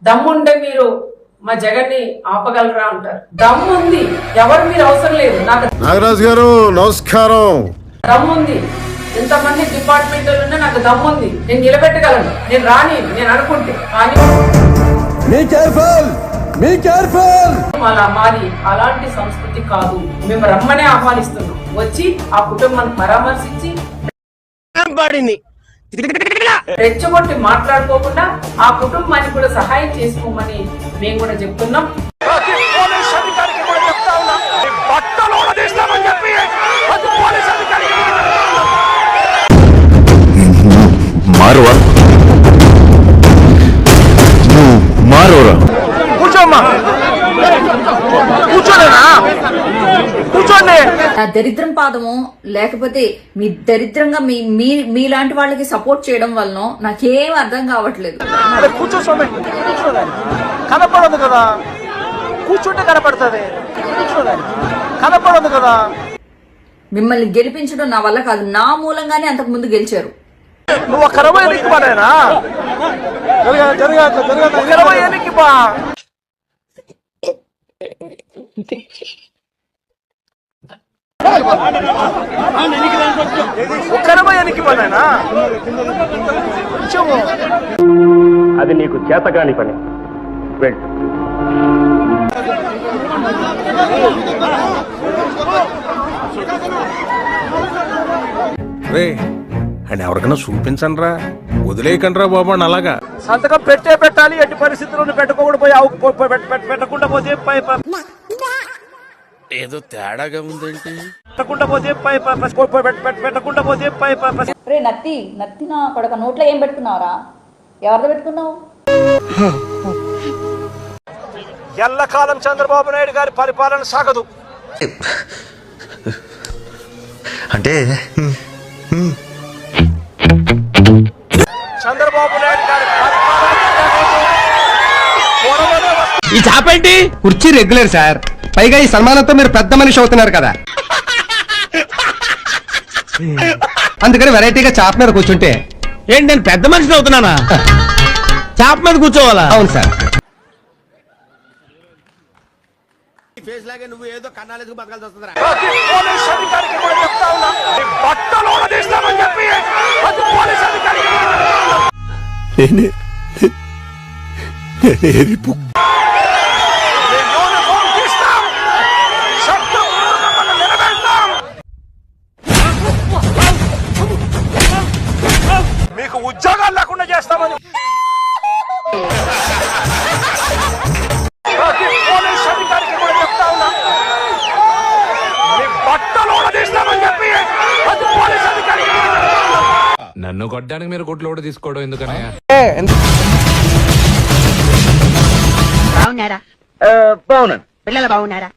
దమ్ముంటే మీరు మా జగన్ని ఆపగలరా అంటారు. దమ్ము ఉంది, ఎవరు మీరు అవసరం లేదు. నాకు నాగరాజు గారు నమస్కారం. దమ్ముంది, ఇంతమంది డిపార్ట్మెంట్లు ఉన్నా నాకు దమ్ముంది, నేను నిలబెట్టగలను. నేను రాని నేను అనుకుంటే కానీ అలా మాది అలాంటి సంస్కృతి కాదు. మేము రమ్మనే ఆహ్వానిస్తున్నాం. వచ్చి ఆ కుటుంబాన్ని పరామర్శించి రెచ్చగొట్టి మాట్లాడుకోకుండా ఆ కుటుంబానికి కూడా సహాయం చేసుకోమని మేము కూడా చెప్తున్నాం. మారువా మారోరా కూర్చోమ్మా కూర్చోలేనా కూర్చోండి. నా దరిద్రం పాదము లేకపోతే మీ దరిద్రంగా మీలాంటి వాళ్ళకి సపోర్ట్ చేయడం వలన నాకేం అర్థం కావట్లేదు. కూర్చో స్వామి, కనపడదు కదా, కూర్చుంటే కనపడుతుంది, కనపడదు కదా. మిమ్మల్ని గెలిపించడం నా వల్ల కాదు, నా మూలంగానే అంతకు ముందు గెలిచారు. నువ్వు ఒక 20 ఎన్నిక పడేనా, 20 ఎన్నిక పా. ఒక 20 ఎన్నిక పడేనా, అది నీకు చేతగాని పని. వెళ్ళు. అని ఎవరికైనా చూపించండి రా, వదిలేయకండి రా బాబు అని. అలాగా సంతకం పెట్టాలి. ఎట్టి పరిస్థితుల్లో పెట్టకుండా పెట్టకుండా పోతే ఏదో తేడాగా ఉందేంటి. పెట్టకుండా పోతే రే నత్తి నా కొడక నోట్లో ఏం పెట్టుకున్నావురా? ఎవరితో పెట్టుకున్నావు? ఎల్లకాలం చంద్రబాబు నాయుడు గారి పరిపాలన సాగదు. అంటే చంద్రబాబు నాయుడు గారి ఈ చాపేంటి? కుర్చీ రెగ్యులర్ సార్, పైగా ఈ సన్మానంతో మీరు పెద్ద మనిషి అవుతున్నారు కదా, అందుకని వెరైటీగా చాప మీద కూర్చుంటే. ఏంటి నేను పెద్ద మనిషిని అవుతున్నానా? చాప మీద కూర్చోవాలా? అవును సార్. నువ్వు ఏదో కన్నాలేదుకు బతకాల్సి వస్తుందిరా. పోలీస్ అధికారికి కూడా చెప్తా ఉన్నా, బట్టలు తీస్తామని చెప్పి పోలీస్ అధికారికి మీకు ఉద్యోగాలు లేకుండా చేస్తామని పోలీస్ అధికారికి కూడా చెప్తా ఉన్నా, బట్టలు తీస్తామని చెప్పి పోలీస్ అధికారికి. నన్ను కొట్టడానికి మీరు గుడ్లు కూడా తీసుకోవడం ఎందుకనయ్యా? బాగున్నారా? బాగున్నాను. పిల్లలు బాగున్నారా?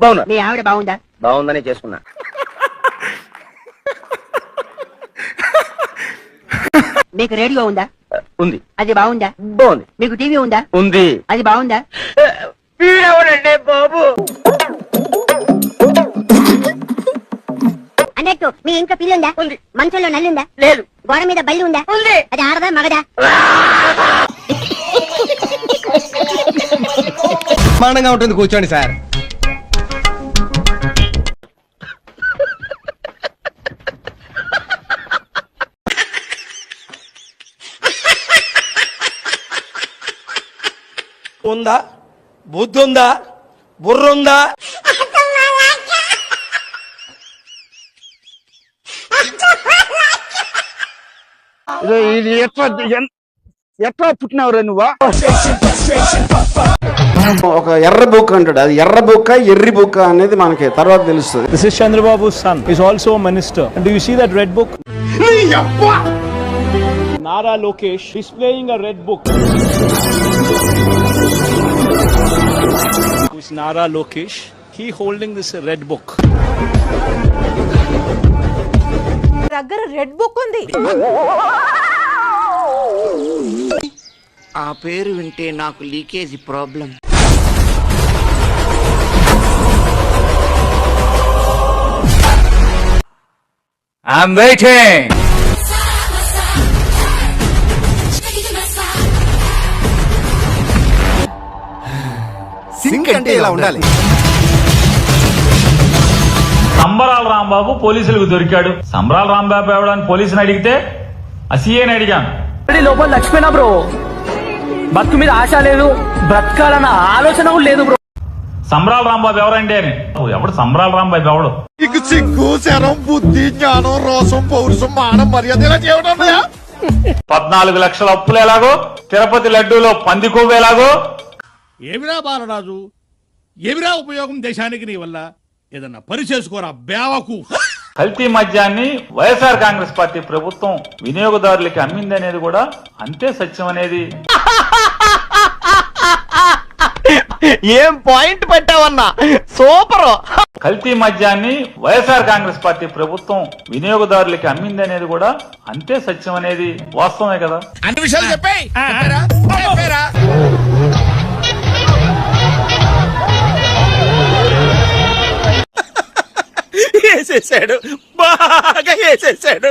బాగున్నా. మీ ఆవిడ బాగుందా? బాగుందని చేసుకున్నా. మీకు రేడియో ఉందా? ఉంది. అది బాగుందా? బాగుంది. మీకు టీవీ ఉందా? ఉంది. అది బాగుందా? వీడెవడండి బాబు? అన్నట్టు మీ ఇంట్లో పిల్లి ఉందా? ఉంది. మంచంలో నల్లుందా? లేదు. గోడ మీద బల్లి ఉందా? ఉంది. అది ఆడదా మగదా? బ్రహ్మాండంగా ఉంటుంది, కూర్చోండి సార్. ఉందా, బుద్ధి ఉందా, బుర్ర ఉందా? ఇది ఎట్లా పుట్టినవరా నువ్వు? ఒక ఎర్ర బుక్ అంటాడు, అది ఎర్ర బుక్క ఎర్రి బుక్క అనేది మనకి తర్వాత తెలుస్తుంది. This is Chandrababu's son. He's also a minister. And do you see that red book? Nara Lokesh, he's playing a red book. Who's Nara Lokesh? He holding this red book. దగ్గర red book ఉంది. ఆ పేరు వింటే నాకు leakage problem. I'm waiting. Sync అంటే ఇలా ఉండాలి. సంబరాల రాంబాబు పోలీసులకు దొరికాడు. సంబరాల రాంబాబు ఎవడని పోలీసుని అడిగితే ఆ సీఏని అడిగాను. లోపల లక్ష్మీనా బ్రో, బతుకు మీద ఆశ లేదు, బ్రతకాలన్న ఆలోచన కూడా లేదు బ్రో. సంబరాల రాంబాబు ఎవరండి అని. ఎవడు సంబరాల రాంబాబు ఎవడు? నీకు సిగ్గు, శరం, బుద్ధి, జ్ఞానం, రోసం, పౌరుషం, మానం, మర్యాద ఇలా చేయడం 14 లక్షల అప్పులు ఎలాగో, తిరుపతి లడ్డూలో పంది కొవ్వు ఎలాగో. ఏమిరా బాలరాజు, ఏమిరా ఉపయోగం దేశానికి నీ వల్ల? ఏదన్నా పని చేసుకోరా బేవకు. కల్తీ మద్యాన్ని వైఎస్ఆర్ కాంగ్రెస్ పార్టీ ప్రభుత్వం వినియోగదారులకి అమ్మింది అనేది కూడా అంతే సత్యం అనేది. ఏం పాయింట్ పెట్టావన్నా, సూపర్. కల్తీ మద్యాన్ని వైఎస్ఆర్ కాంగ్రెస్ పార్టీ ప్రభుత్వం వినియోగదారులకి అమ్మింది అనేది కూడా అంతే సత్యం అనేది వాస్తవమే కదా. అన్ని విషయాలు చెప్పాయి. వేసేసాడు, బాగా వేసేసాడు.